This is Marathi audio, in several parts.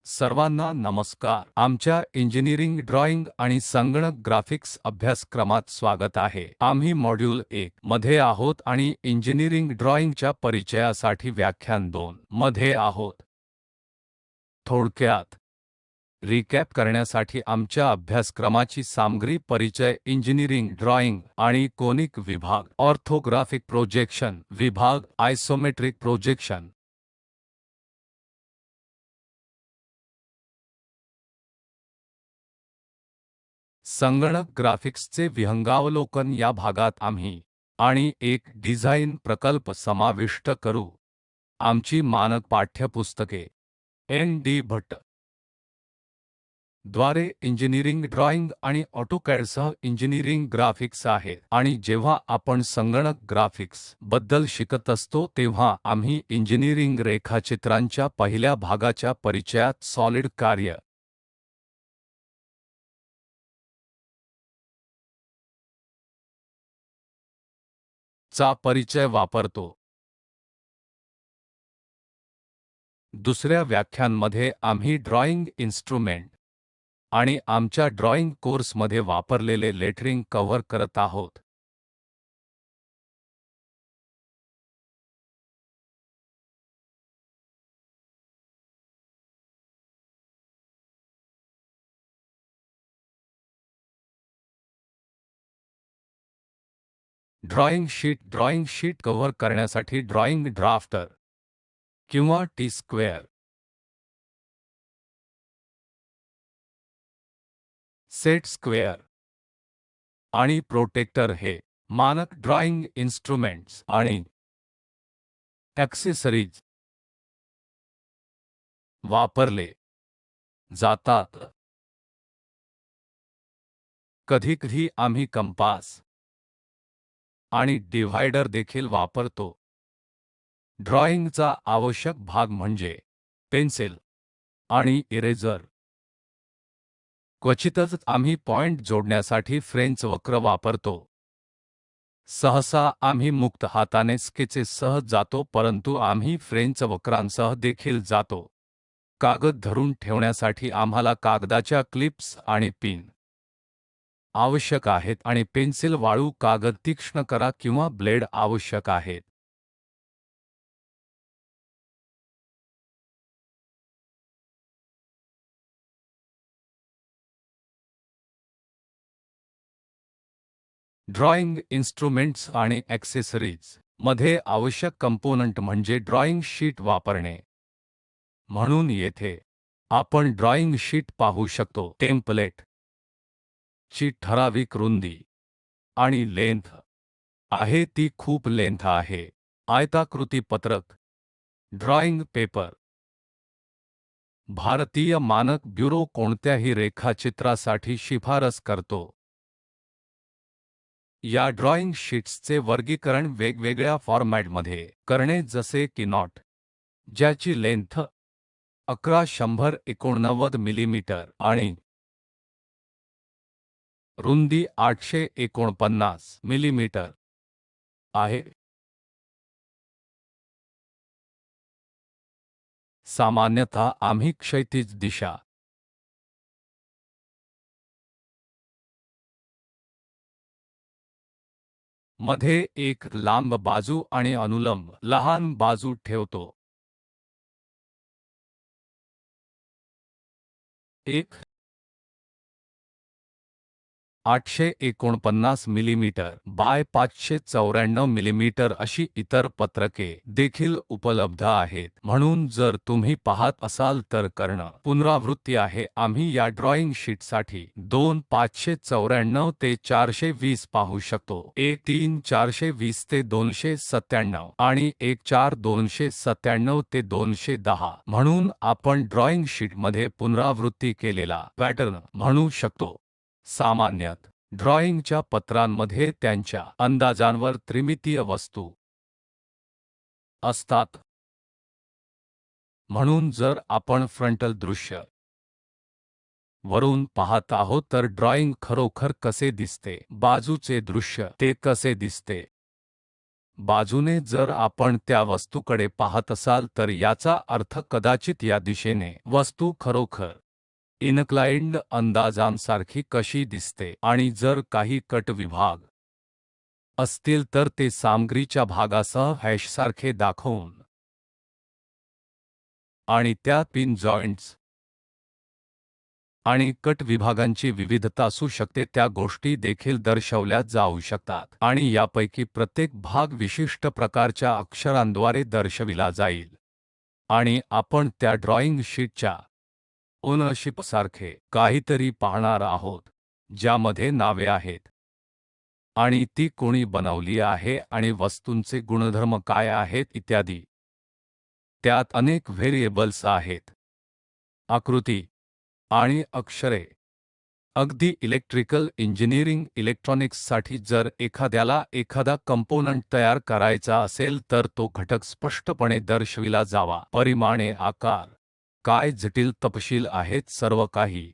सर्वांना नमस्कार. आमच्या इंजिनिअरिंग ड्रॉइंग आणि संगणक ग्राफिक्स अभ्यासक्रमात स्वागत आहे. आम्ही मॉड्यूल 1 मध्ये आहोत आणि इंजिनिअरिंग ड्रॉइंगच्या परिचयासाठी व्याख्यान 2 मध्ये आहोत. थोडक्यात रिकॅप करण्यासाठी आमच्या अभ्यासक्रमाची सामग्री परिचय इंजिनिअरिंग ड्रॉइंग आणि कोनिक विभाग, ऑर्थोग्राफिक प्रोजेक्शन विभाग, आयसोमेट्रिक प्रोजेक्शन, संगणक ग्राफिक्सचे विहंगावलोकन. या भागात आम्ही आणि एक डिझाइन प्रकल्प समाविष्ट करू. आमची मानक पाठ्यपुस्तके एन.डी. भट्ट द्वारे इंजिनिअरिंग ड्रॉइंग आणि ऑटोकॅडसह इंजिनिअरिंग ग्राफिक्स आहेत आणि जेव्हा आपण संगणक ग्राफिक्स बद्दल शिकत असतो तेव्हा आम्ही इंजिनिअरिंग रेखाचित्रांच्या पहिल्या भागाच्या परिचयात सॉलिड कार्य चा परिचय वापरतो. दुसऱ्या व्याख्यानमध्ये आम्ही ड्रॉइंग इन्स्ट्रुमेंट आणि आमच्या ड्रॉइंग कोर्समध्ये वापरलेले लेटरिंग कव्हर करत आहोत. ड्रॉइंग शीट कव्हर करण्यासाठी ड्रॉइंग ड्राफ्टर किंवा टी स्क्वेअर, सेट स्क्वेअर आणि प्रोटेक्टर हे मानक ड्रॉइंग इन्स्ट्रुमेंट्स आणि ॲक्सेसरीज वापरले जातात. कधीकधी आम्ही कंपास आणि डिव्हायडर देखील वापरतो. ड्रॉइंगचा आवश्यक भाग म्हणजे पेन्सिल आणि इरेजर. क्वचितच आम्ही पॉइंट जोडण्यासाठी फ्रेंच वक्र वापरतो. सहसा आम्ही मुक्त हाताने स्केचेससह जातो, परंतु आम्ही फ्रेंच वक्रांसह देखील जातो. कागद धरून ठेवण्यासाठी आम्हाला कागदाच्या क्लिप्स आणि पिन आवश्यक आहेत आणि पेन्सिल, वाळू, कागद तीक्ष्ण करा किंवा ब्लेड आवश्यक आहेत. ड्रॉइंग इन्स्ट्रुमेंट्स आणि ॲक्सेसरीज मध्ये आवश्यक कंपोनंट म्हणजे ड्रॉइंग शीट वापरणे. म्हणून येथे आपण ड्रॉइंग शीट पाहू शकतो. टेम्पलेट ची ठराविक रुंदी आणि लेंथ आहे, ती खूप लेंथ आहे. आयताकृती पत्रक ड्रॉइंग पेपर. भारतीय मानक ब्युरो कोणत्याही रेखाचित्रासाठी शिफारस करतो. या ड्रॉइंग शीट्सचे वर्गीकरण वेगवेगळ्या फॉर्मॅटमध्ये करणे, जसे की नॉट, ज्याची लेंथ 1189 मिलीमीटर आणि रुंदी 849 मिलीमीटर आहे. सामान्यतः आम्ही क्षैतिज दिशा मध्ये एक लांब बाजू आणि अनुलंब लहान बाजू ठेवतो. एक 849 मिलीमीटर बाय 594 मिलीमीटर अशी इतर पत्रके देखील उपलब्ध आहेत. म्हणून जर तुम्ही पाहत असाल तर कर्ण पुनरावृत्ती आहे. आम्ही या ड्रॉइंग शीटसाठी 2 594 ते 420 पाहू शकतो, 1 3 420 ते 297 आणि 1 4 297 ते 210. म्हणून आपण ड्रॉइंग शीटमध्ये पुनरावृत्ती केलेला पॅटर्न म्हणू शकतो. सामान्यत ड्रॉइंगच्या पत्रांमध्ये त्यांच्या अंदाजांवर त्रिमितीय वस्तू असतात. म्हणून जर आपण फ्रंटल दृश्य वरून पाहत आहोत तर ड्रॉइंग खरोखर कसे दिसते, बाजूचे दृश्य ते कसे दिसते, बाजूने जर आपण त्या वस्तूकडे पाहत असाल तर याचा अर्थ कदाचित या दिशेने वस्तू खरोखर इनक्लाइंड अंदाजांसारखी कशी दिसते आणि जर काही कट विभाग असतील तर ते सामग्रीच्या भागासह हॅशसारखे दाखवून आणि त्या पिन जॉइंट्स आणि कट विभागांची विविधता असू शकते त्या गोष्टी देखील दर्शवल्या जाऊ शकतात आणि यापैकी प्रत्येक भाग विशिष्ट प्रकारच्या अक्षरांद्वारे दर्शविला जाईल आणि आपण त्या ड्रॉइंग शीटच्या ओनरशिपसारखे काहीतरी पाहणार आहोत ज्यामध्ये नावे आहेत आणि ती कोणी बनवली आहे आणि वस्तूंचे गुणधर्म काय आहेत इत्यादी. त्यात अनेक व्हेरिएबल्स आहेत. आकृती आणि अक्षरे. अगदी इलेक्ट्रिकल इंजिनिअरिंग इलेक्ट्रॉनिक्ससाठी जर एखाद्याला एखादा कंपोनंट तयार करायचा असेल तर तो घटक स्पष्टपणे दर्शविला जावा. परिमाणे, आकार, काय जटिल तपशील आहेत सर्व काही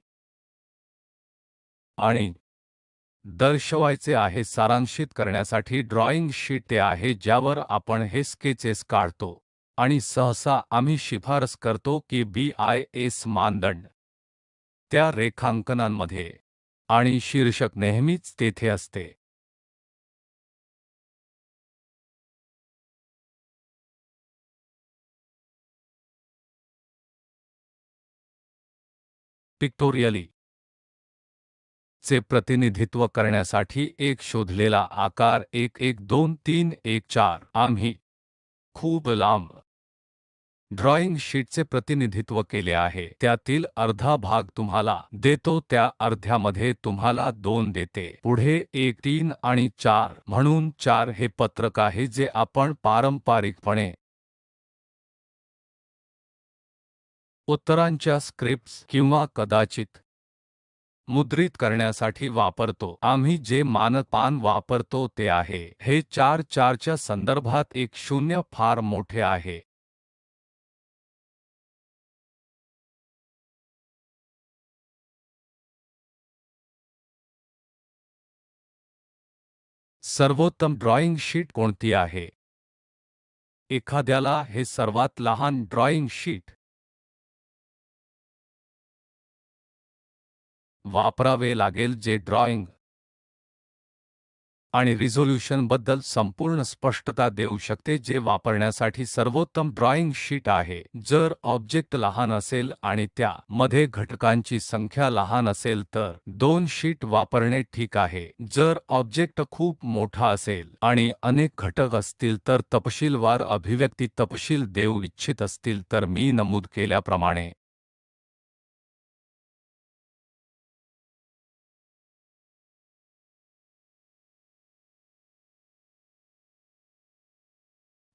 आणि दर्शवायचे आहे. सारांशित करण्यासाठी ड्रॉइंग शीट ते आहे ज्यावर आपण हे स्केचेस काढतो आणि सहसा आम्ही शिफारस करतो की BIS मानदंड त्या रेखांकनांमध्ये आणि शीर्षक नेहमीच तेथे असते. पिक्टोरियली चे प्रतिनिधित्व करण्यासाठी एक शोधलेला आकार 112314. आम्ही खूप लांब ड्रॉइंग शीटचे प्रतिनिधित्व केले आहे. त्यातील अर्धा भाग तुम्हाला देतो, त्या अर्ध्यामध्ये तुम्हाला 2 देते. पुढे 1 3 आणि 4 म्हणून 4 हे पत्रक आहे जे आपण पारंपारिकपणे उत्तरांच्या स्क्रिप्ट्स किंवा कदाचित मुद्रित करण्यासाठी वापरतो. आम्ही जे मानक पान वापरतो ते आहे हे 4 4 च्या संदर्भात 1 0 फार मोठे आहे. सर्वोत्तम ड्रॉइंग शीट कोणती आहे? एखाद्याला हे सर्वात लहान ड्रॉइंग शीट वापरावे लागेल जे ड्रॉइंग आणि रिझोल्यूशनबद्दल संपूर्ण स्पष्टता देऊ शकते, जे वापरण्यासाठी सर्वोत्तम ड्रॉइंग शीट आहे. जर ऑब्जेक्ट लहान असेल आणि त्या मध्ये घटकांची संख्या लहान असेल तर 2 शीट वापरणे ठीक आहे. जर ऑब्जेक्ट खूप मोठा असेल आणि अनेक घटक असतील तर तपशीलवार अभिव्यक्ती तपशील देऊ इच्छित असतील तर मी नमूद केल्याप्रमाणे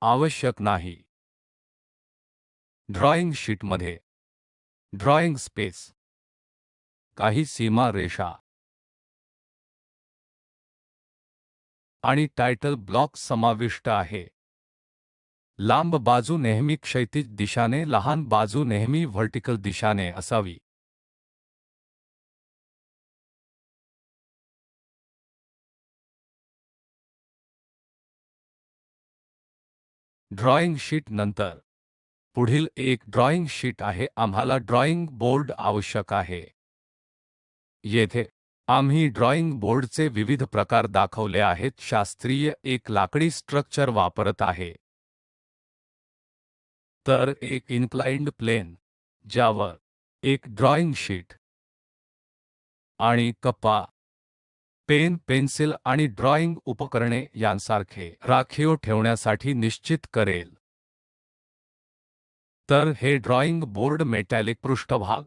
आवश्यक नाही. ड्रॉइंग शीटमध्ये ड्रॉइंग स्पेस, काही सीमा रेषा आणि टायटल ब्लॉक समाविष्ट आहे. लांब बाजू नेहमी क्षैतिज दिशाने, लहान बाजू नेहमी व्हर्टिकल दिशाने असावी. ड्रॉइंग शीट नंतर पुढील एक ड्रॉइंग शीट आहे. आम्हाला ड्रॉइंग बोर्ड आवश्यक आहे. येथे आम्ही ड्रॉइंग बोर्डचे विविध प्रकार दाखवले आहेत. शास्त्रीय एक लाकडी स्ट्रक्चर वापरत आहे, तर एक इन्क्लाइन्ड प्लेन ज्यावर एक ड्रॉइंग शीट आणि कप्पा, पेन, पेन्सिल आणि ड्रॉइंग उपकरणे यांसारखे राखीव ठेवण्यासाठी निश्चित करेल. तर हे ड्रॉइंग बोर्ड मेटॅलिक पृष्ठभाग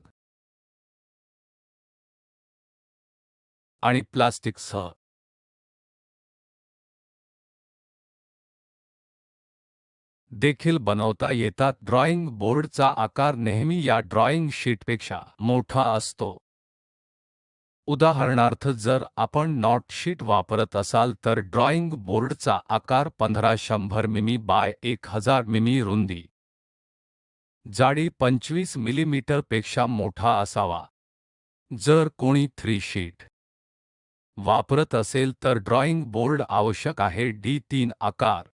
आणि प्लास्टिकसह देखील बनवता येतात. ड्रॉइंग बोर्डचा आकार नेहमी या ड्रॉइंग शीटपेक्षा मोठा असतो. उदाहरणार्थ, जर आपण नॉट शीट वापरत असाल तर ड्रॉइंग बोर्डचा आकार 1500 मिमी बाय 1000 मिमी, रुंदी जाडी 25 मिलीमीटरपेक्षा मोठा असावा. जर कोणी 3 शीट वापरत असेल तर ड्रॉइंग बोर्ड आवश्यक आहे. D3 आकार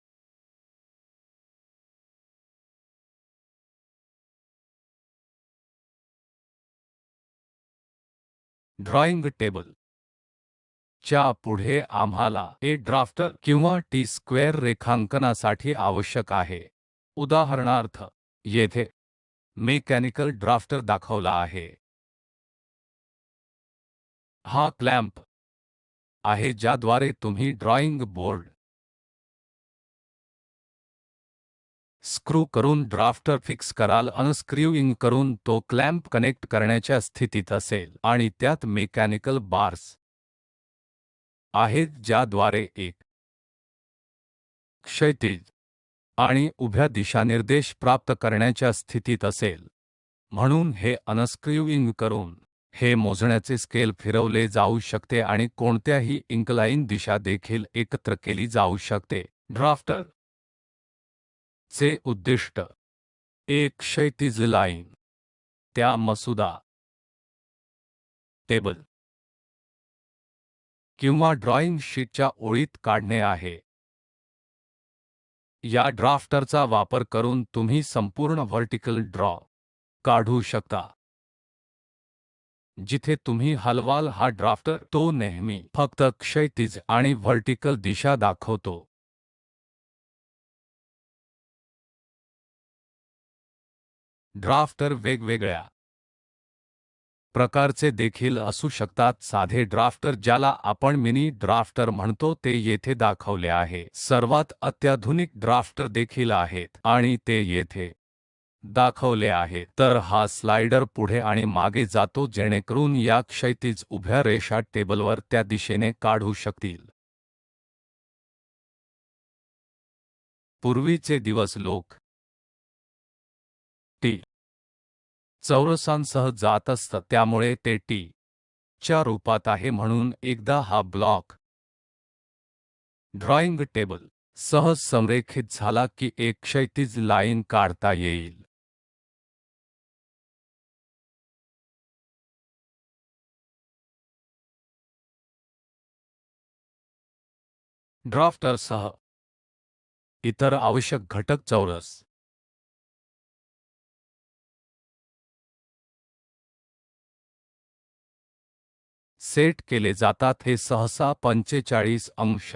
ड्रॉइंग टेबल च्या पुढे आम्हाला ए ड्राफ्टर किंवा टी स्क्वेअर रेखांकनासाठी आवश्यक आहे. उदाहरणार्थ येथे मेकॅनिकल ड्राफ्टर दाखवला आहे. हा क्लॅम्प आहे ज्याद्वारे तुम्ही ड्रॉइंग बोर्ड स्क्रू करून ड्राफ्टर फिक्स कराल. अनस्क्रूइंग करून तो क्लॅम्प कनेक्ट करण्याच्या स्थितीत असेल आणि त्यात मेकॅनिकल बार्स आहेत ज्याद्वारे एक क्षैतिज आणि उभ्या दिशानिर्देश प्राप्त करण्याच्या स्थितीत असेल. म्हणून हे अनस्क्रूइंग करून हे मोजण्याचे स्केल फिरवले जाऊ शकते आणि कोणत्याही इन्क्लाइन दिशा देखील एकत्र केली जाऊ शकते. ड्राफ्टर चे उद्दिष्ट एक क्षैतिज लाईन त्या मसुदा टेबल किंवा ड्रॉइंग शीटच्या ओळीत काढणे आहे. या ड्राफ्टरचा वापर करून तुम्ही संपूर्ण व्हर्टिकल ड्रॉ काढू शकता. जिथे तुम्ही हलवाल हा ड्राफ्टर तो नेहमी फक्त क्षैतिज आणि व्हर्टिकल दिशा दाखवतो. ड्राफ्टर वेगवेगळ्या प्रकारचे देखील असू शकतात. साधे ड्राफ्टर ज्याला आपण मिनी ड्राफ्टर म्हणतो ते येथे दाखवले आहे. सर्वात अत्याधुनिक ड्राफ्टर देखील आहेत आणि ते येथे दाखवले आहे. तर हा स्लाइडर पुढे आणि मागे जातो जेणेकरून या क्षैतिज उभ्या रेषा टेबलवर त्या दिशेने काढू शकतील. पूर्वीचे दिवस लोक टी चौरसांसह जात असतं त्यामुळे ते टी च्या रूपात आहे. म्हणून एकदा हा ब्लॉक ड्रॉइंग टेबल सह संरेखित झाला की एक क्षैतिज लाईन काढता येईल. ड्राफ्टरसह इतर आवश्यक घटक चौरस सेट केले जातात. हे सहसा 45 अंश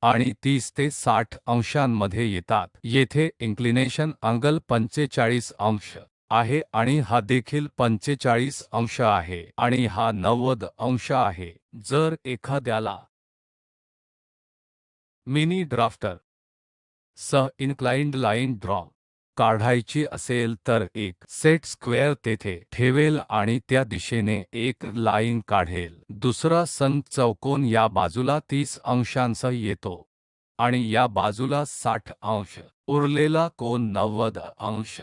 आणि 30 ते 60 अंशांमध्ये येतात. येथे इन्क्लिनेशन अँगल 45 अंश आहे आणि हा देखील 45 अंश आहे आणि हा 90 अंश आहे. जर एखाद्याला मिनी ड्राफ्टर सह इन्क्लाइन्ड लाईन ड्रॉ काढायची असेल तर एक सेट स्क्वेअर तेथे ठेवेल आणि त्या दिशेने एक लाईन काढेल. दुसरा संच चौकोन या बाजूला 30 अंशांसह येतो आणि या बाजूला 60 अंश. उरलेला कोन 90 अंश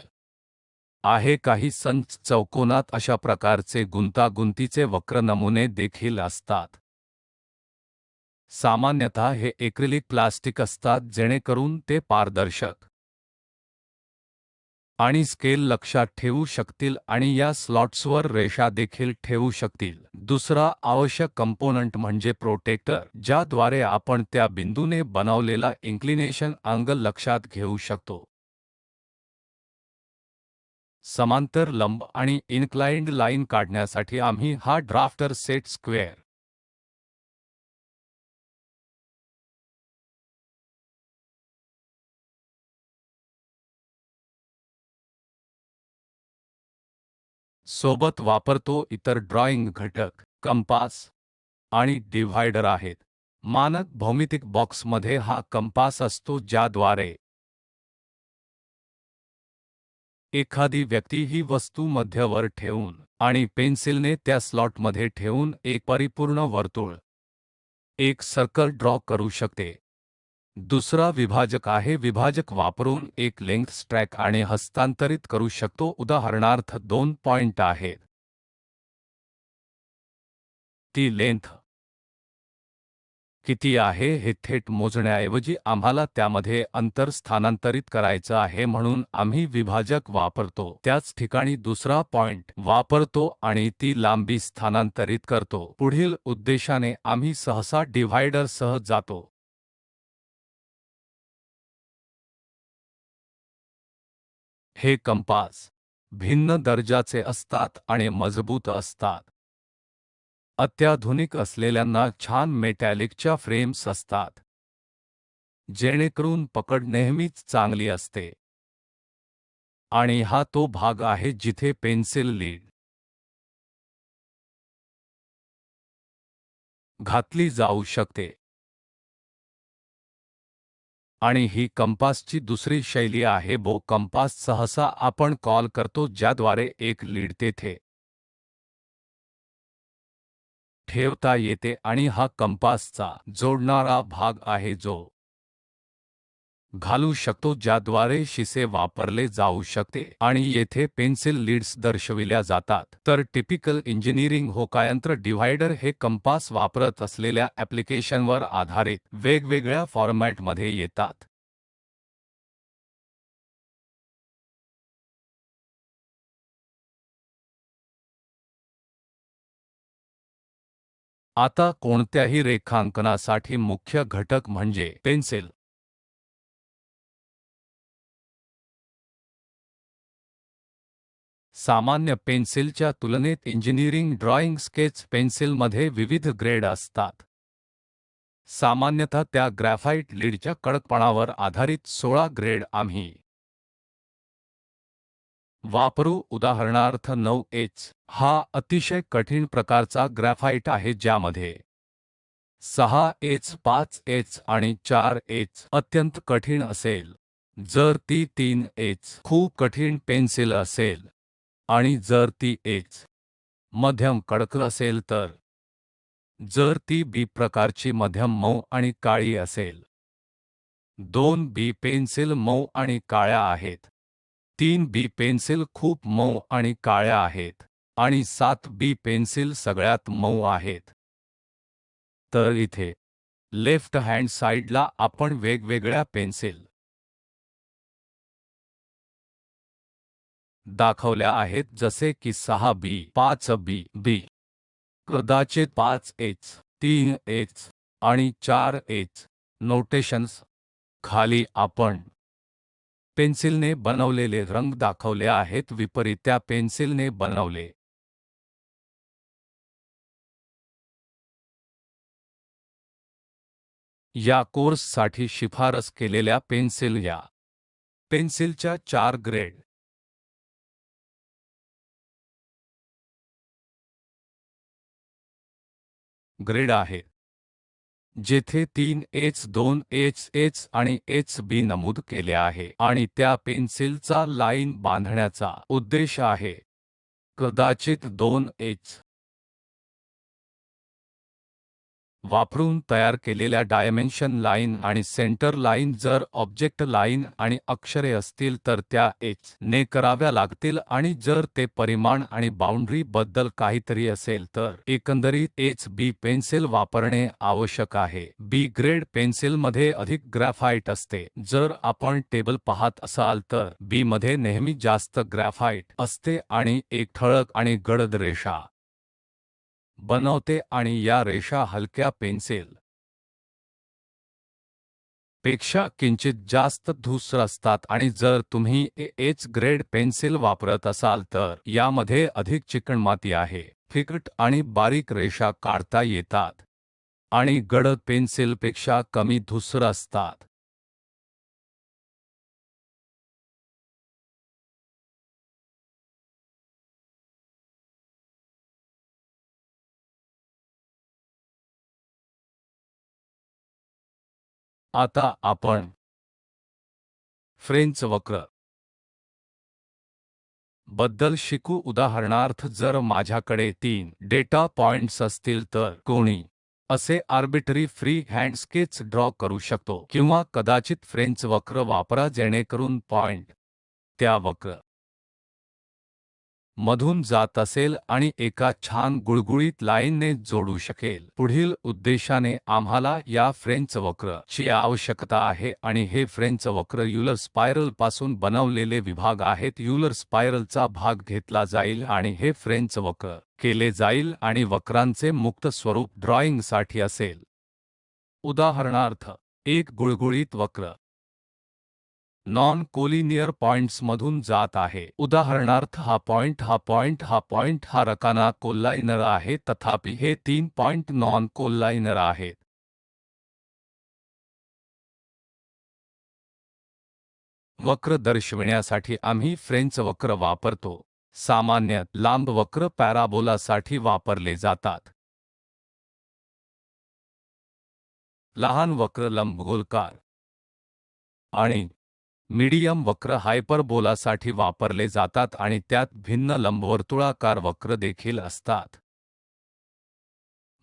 आहे. काही संच चौकोनात अशा प्रकारचे गुंतागुंतीचे वक्र नमुने देखील असतात. सामान्यतः हे एक्रिलिक प्लास्टिक असतात जेणेकरून ते पारदर्शक आणि स्केल लक्षात ठेवू शकतील आणि या स्लॉट्सवर रेषा देखील ठेवू शकतील. दुसरा आवश्यक कंपोनंट म्हणजे प्रोटेक्टर ज्याद्वारे आपण त्या बिंदूने बनवलेला इन्क्लिनेशन अँगल लक्षात घेऊ शकतो. समांतर लंब आणि इन्क्लाइन्ड लाईन काढण्यासाठी आम्ही हा ड्राफ्टर सेट स्क्वेअर सोबत वापरतो. इतर ड्रॉइंग घटक कंपास आणि डिव्हायडर आहेत. मानक भौमितिक बॉक्समध्ये हा कंपास असतो ज्याद्वारे एखादी व्यक्ती ही वस्तू मध्यवर ठेवून आणि पेन्सिलने त्या स्लॉटमध्ये ठेवून एक परिपूर्ण वर्तुळ एक सर्कल ड्रॉ करू शकते. दुसरा विभाजक आहे. विभाजक वापरून एक लेंग्थ ट्रॅक आणि हस्तांतरित करू शकतो. उदाहरणार्थ 2 पॉइंट आहेत. ती लेंथ किती आहे हे थेट मोजण्याऐवजी आम्हाला त्यामध्ये अंतर स्थानांतरित करायचं आहे म्हणून आम्ही विभाजक वापरतो. त्याच ठिकाणी दुसरा पॉइंट वापरतो आणि ती लांबी स्थानांतरित करतो. पुढील उद्देशाने आम्ही सहसा डिव्हायडरसह जातो. हे कंपास भिन्न दर्जाचे असतात आणि मजबूत असतात. अत्याधुनिक असलेल्यांना छान मेटॅलिकच्या फ्रेम्स असतात, जेणेकरून पकड नेहमीच चांगली असते. आणि हा तो भाग आहे जिथे पेन्सिल लीड घातली जाऊ शकते. आणि ही कंपासची दुसरी शैली आहे बो कंपास. सहसा आपण कॉल करतो ज्याद्वारे एक लीड तेथे ठेवता येते आणि हा कंपासचा जोडणारा भाग आहे जो घालू शकतो ज्याद्वारे शिसे वापरले जाऊ शकते. आणि येथे पेन्सिल लीड्स दर्शविल्या जातात. तर टिपिकल इंजिनिअरिंग होकायंत्र डिव्हायडर हे कंपास वापरत असलेल्या ॲप्लिकेशनवर आधारित वेगवेगळ्या फॉर्मॅटमध्ये येतात. आता कोणत्याही रेखांकनासाठी मुख्य घटक म्हणजे पेन्सिल. सामान्य पेन्सिलच्या तुलनेत इंजिनिअरिंग ड्रॉइंग स्केच पेन्सिलमध्ये विविध ग्रेड असतात. सामान्यतः त्या ग्रॅफाइट लीडच्या कडकपणावर आधारित 16 ग्रेड आम्ही वापरू. उदाहरणार्थ 9H हा अतिशय कठीण प्रकारचा ग्रॅफाइट आहे ज्यामध्ये 6H 5H आणि 4H अत्यंत कठीण असेल. जर ती 3H खूप कठीण पेन्सिल असेल आणि जर ती H मध्यम कडक असेल तर जर ती बी प्रकारची मध्यम मऊ आणि काळी असेल. 2 बी पेन्सिल मऊ आणि काळ्या आहेत. 3 बी पेन्सिल खूप मऊ आणि काळ्या आहेत आणि 7 बी पेन्सिल सगळ्यात मऊ आहेत. तर इथे लेफ्ट हँड साइडला आपण वेगवेगळ्या पेन्सिल दाखवल्या आहेत जसे की 6 बी 5 बी बी कदाचित 5H 3H आणि 4H. नोटेशन्स खाली आपण पेन्सिलने बनवलेले रंग दाखवले आहेत. विपरीत्या पेन्सिलने बनवले या कोर्ससाठी शिफारस केलेल्या पेन्सिल या पेन्सिलच्या 4 ग्रेड आहेत, जेथे 3H 2HH आणि HB नमूद केले आहे आणि त्या पेन्सिलचा लाईन बांधण्याचा उद्देश आहे. कदाचित 2H वापरून तयार केलेल्या डायमेन्शन लाईन आणि सेंटर लाईन जर ऑब्जेक्ट लाईन आणि अक्षरे असतील तर त्या H ने कराव्या लागतील आणि जर ते परिमाण आणि बाउंड्री बद्दल काहीतरी असेल तर एकंदरीत HB पेन्सिल वापरणे आवश्यक आहे. बी ग्रेड पेन्सिलमध्ये अधिक ग्रॅफाइट असते. जर आपण टेबल पाहत असाल तर बी मध्ये नेहमी जास्त ग्रॅफाइट असते आणि एक ठळक आणि गडद रेषा बनवते आणि या रेषा हलक्या पेन्सिल पेक्षा किंचित जास्त धूसर असतात आणि जर तुम्ही एच ग्रेड पेन्सिल वापरत असाल तर यामध्ये अधिक चिकणमाती आहे. फिकट आणि बारीक रेषा काढता येतात आणि गडद पेन्सिलपेक्षा कमी धूसर असतात. आता आपण फ्रेंच वक्र बद्दल शिकू. उदाहरणार्थ जर माझ्याकडे 3 डेटा पॉइंट्स असतील तर कोणी असे arbitrary free hand sketch draw करू शकतो किंवा कदाचित फ्रेंच वक्र वापरा जेणेकरून पॉइंट त्या वक्र मधून जात असेल आणि एका छान गुळगुळीत लाईनने जोडू शकेल. पुढील उद्देशाने आम्हाला या फ्रेंच वक्र ची आवश्यकता आहे आणि हे फ्रेंच वक्र युलर स्पायरल पासून बनवलेले विभाग आहेत. युलर स्पायरलचा भाग घेतला जाईल आणि हे फ्रेंच वक्र केले जाईल आणि वक्रांचे मुक्त स्वरूप ड्रॉइंगसाठी असेल. उदाहरणार्थ एक गुळगुळीत वक्र नॉन कोलिनियर पॉइंट्समधून जात आहे। उदाहरणार्थ हा पॉइंट, हा पॉइंट, हा पॉइंट, हा रकाना कोलाइनर आहे, तथापि हे 3 पॉइंट नॉन कोलाइनर आहेत। वक्र दर्शविण्यासाठी आम्ही फ्रेंच वक्र वापरतो। सामान्यत लांब वक्र पॅराबोलासाठी वापरले जातात। लहान वक्र लंबगोलाकार आणि मीडियम वक्र हायपरबोलासाठी वापरले जातात आणि त्यात भिन्न लंबवर्तुळाकार वक्र देखील असतात।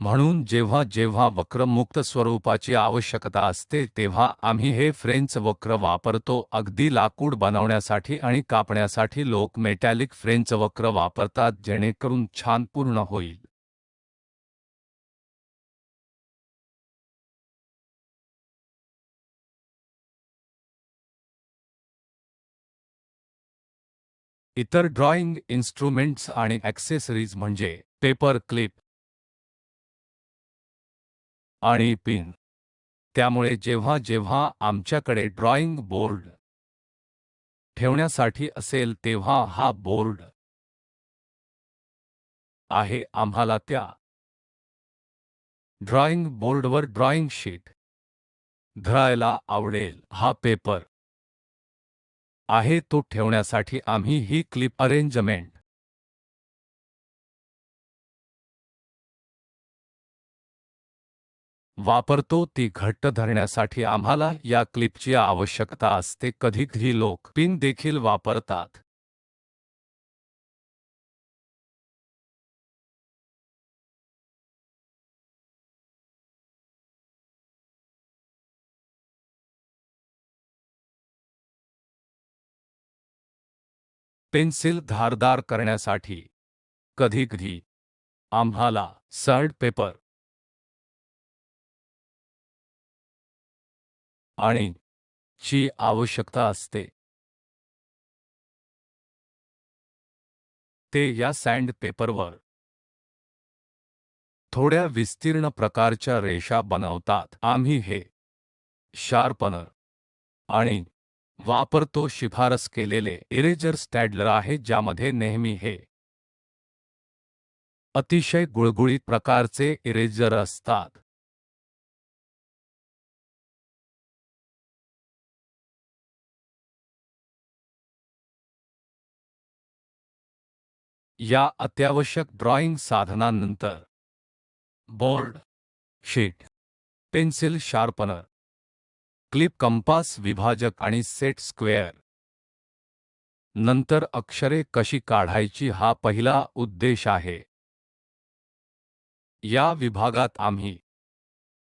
म्हणून जेव्हा जेव्हा वक्र मुक्त स्वरूपाची आवश्यकता असते तेव्हा आम्ही हे फ्रेंच वक्र वापरतो। अगदी लाकूड बनवण्यासाठी आणि कापण्यासाठी लोक मेटॅलिक फ्रेंच वक्र वापरतात जेणेकरून छान पूर्ण होईल। इतर ड्रॉइंग इन्स्ट्रुमेंट्स आणि ॲक्सेसरीज म्हणजे पेपर क्लिप आणि पिन। त्यामुळे जेव्हा जेव्हा आमच्याकडे ड्रॉइंग बोर्ड ठेवण्यासाठी असेल तेव्हा हा बोर्ड आहे, आम्हाला त्या ड्रॉइंग बोर्डवर ड्रॉइंग शीट धरायला आवडेल। हा पेपर आहे, तो ठेवण्यासाठी आम्ही ही क्लिप अरेंजमेंट वापरतो। ती घट्ट धरण्यासाठी आम्हाला या क्लिपची आवश्यकता असते। कधीकधी लोक पिन देखील वापरतात। पेन्सिल धारदार करण्यासाठी कधीकधी आम्हाला सॅड पेपर आणि ची आवश्यकता असते। ते या सँड पेपरवर थोड्या विस्तीर्ण प्रकारच्या रेषा बनवतात। आम्ही हे शार्पनर आणि वापरतो। शिफारस केलेले इरेजर स्टॅडलर आहे ज्यामध्ये नेहमी हे अतिशय गुळगुळीत प्रकारचे इरेजर असतात। या अत्यावश्यक ड्रॉइंग साधनांनंतर board sheet, pencil sharpener, clip, compass, विभाजक आणि सेट स्क्वेअर नंतर अक्षरे कशी काढायची हा पहिला उद्देश आहे। या विभागात आम्ही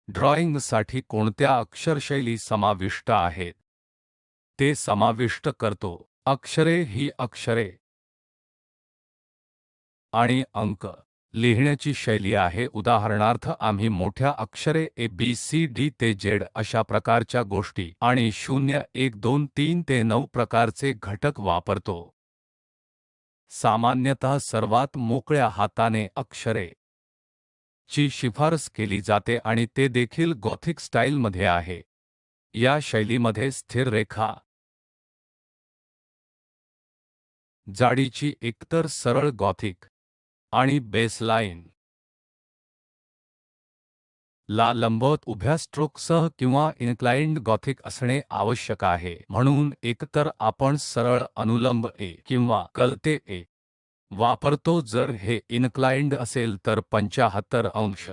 ड्रॉइंगसाठी कोणत्या अक्षरशैली समाविष्ट आहेत ते समाविष्ट करतो। अक्षरे ही अक्षरे आणि अंक लिहिण्याची शैली आहे। उदाहरणार्थ आम्ही मोठ्या अक्षरे ए बी सी डी ते जेड अशा प्रकारच्या गोष्टी आणि 0 1 2 3 ते 9 प्रकारचे घटक वापरतो। सामान्यतः सर्वात मोकळ्या हाताने अक्षरे ची शिफारस केली जाते आणि ते देखील गॉथिक स्टाईलमध्ये आहे। या शैलीमध्ये स्थिर रेखा जाडीची एकतर सरळ गॉथिक आणि बेसलाइन ला लंबवत उभ्या स्ट्रोकसह किंवा इन्क्लाइन्ड गॉथिक असणे आवश्यक आहे। म्हणून एकतर आपण सरळ अनुलंब ए किंवा कलते ए वापरतो। जर हे इन्क्लाइन्ड असेल तर 75 अंश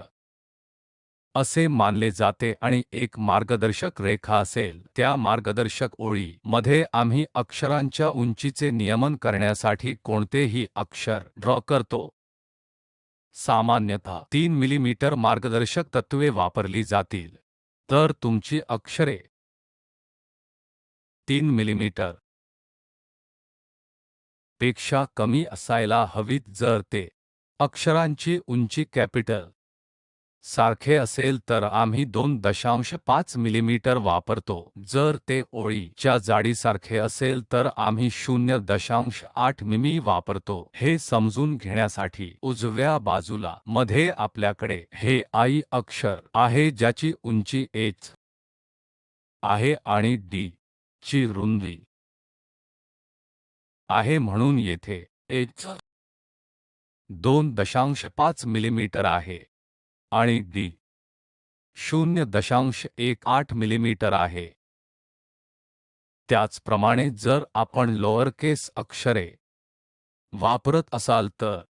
असे मानले जाते आणि एक मार्गदर्शक रेखा असेल। त्या मार्गदर्शक ओळी मध्ये आम्ही अक्षरांच्या उंचीचे नियमन करण्यासाठी कोणतेही अक्षर ड्रॉ करतो। सामान्यतः 3 मिलीमीटर मार्गदर्शक तत्त्वे वापरली जातील। तर तुमची अक्षरे 3 मिलीमीटर पेक्षा कमी असायला हवीत। जर ते अक्षरांची उंची कॅपिटल सारखे असेल तर आम्ही 2.5 मिलीमीटर वापरतो। जर ते ओळीच्या जाडीसारखे असेल तर आम्ही 0.8 मिमी वापरतो। हे समजून घेण्यासाठी उजव्या बाजूला मध्ये आपल्याकडे हे आई अक्षर आहे ज्याची उंची एच आहे आणि डी ची रुंदी आहे म्हणून येथे h 2.5 मिलीमीटर आहे आणि d 0.18 मिलीमीटर आहे। त्याचप्रमाणे जर आपण लोअर केस अक्षरे वापरत असाल तर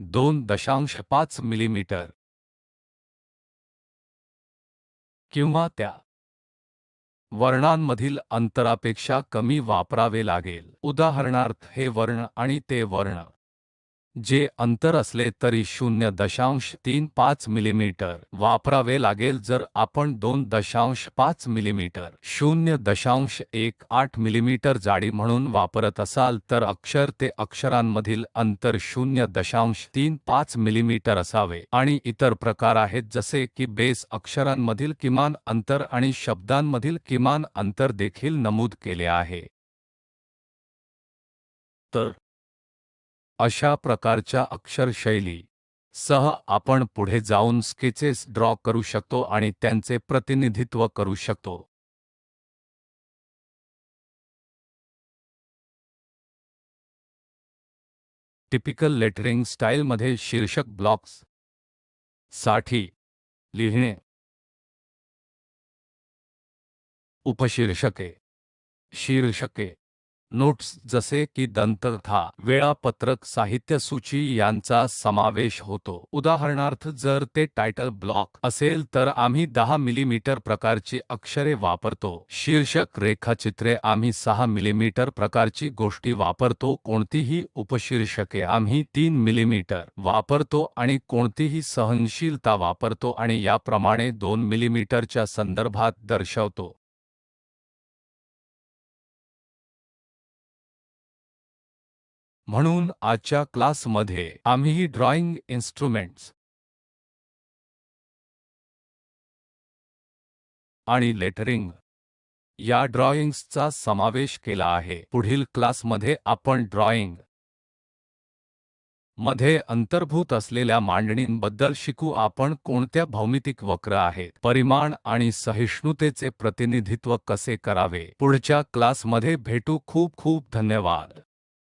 2.5 मिलीमीटर किंवा त्या वर्णांमधील अंतरापेक्षा कमी वापरावे लागेल। उदाहरणार्थ हे वर्ण आणि ते वर्ण जे अंतर असले तरी 0.35 मिलीमीटर वापरावे लागेल। जर आपण 2.5 मिलीमीटर 0.18 मिलीमीटर जाडी म्हणून वापरत असाल तर अक्षर ते अक्षरांमधील अंतर 0.35 मिलीमीटर असावे। आणि इतर प्रकार आहेत जसे की बेस अक्षरांमधील किमान अंतर आणि शब्दांमधील किमान अंतर देखील नमूद केले आहे। तर अशा प्रकारच्या अक्षरशैली सह आपण पुढे जाऊन स्केचेस ड्रॉ करू शकतो आणि त्यांचे प्रतिनिधित्व करू शकतो। टिपिकल लेटरिंग स्टाईलमध्ये शीर्षक ब्लॉक्स साठी लिहिणे, उपशीर्षके, शीर्षके, नोट्स जसे की दंतकथा, वेळापत्रक, साहित्य सूची यांचा समावेश होतो। उदाहरणार्थ जर ते टायटल ब्लॉक असेल तर आम्ही 10 मिलीमीटर प्रकारची अक्षरे वापरतो। शीर्षक रेखाचित्रे आम्ही 6 मिलीमीटर प्रकारची गोष्टी वापरतो। कोणतीही उपशीर्षके आम्ही 3 मिलीमीटर वापरतो आणि कोणतीही सहनशीलता वापरतो आणि याप्रमाणे 2 मिलीमीटरच्या संदर्भात दर्शवतो। म्हणून आजच्या क्लासमध्ये आम्ही ड्रॉइंग इन्स्ट्रुमेंट्स आणि लेटरिंग या ड्रॉइंग्सचा समावेश केला आहे। पुढील क्लासमध्ये आपण ड्रॉइंग मध्ये अंतर्भूत असलेल्या मांडणींबद्दल शिकू। आपण कोणत्या भौमितिक वक्र आहेत, परिमाण आणि सहिष्णुतेचे प्रतिनिधित्व कसे करावे। पुढच्या क्लासमध्ये भेटू। खूप खूप धन्यवाद।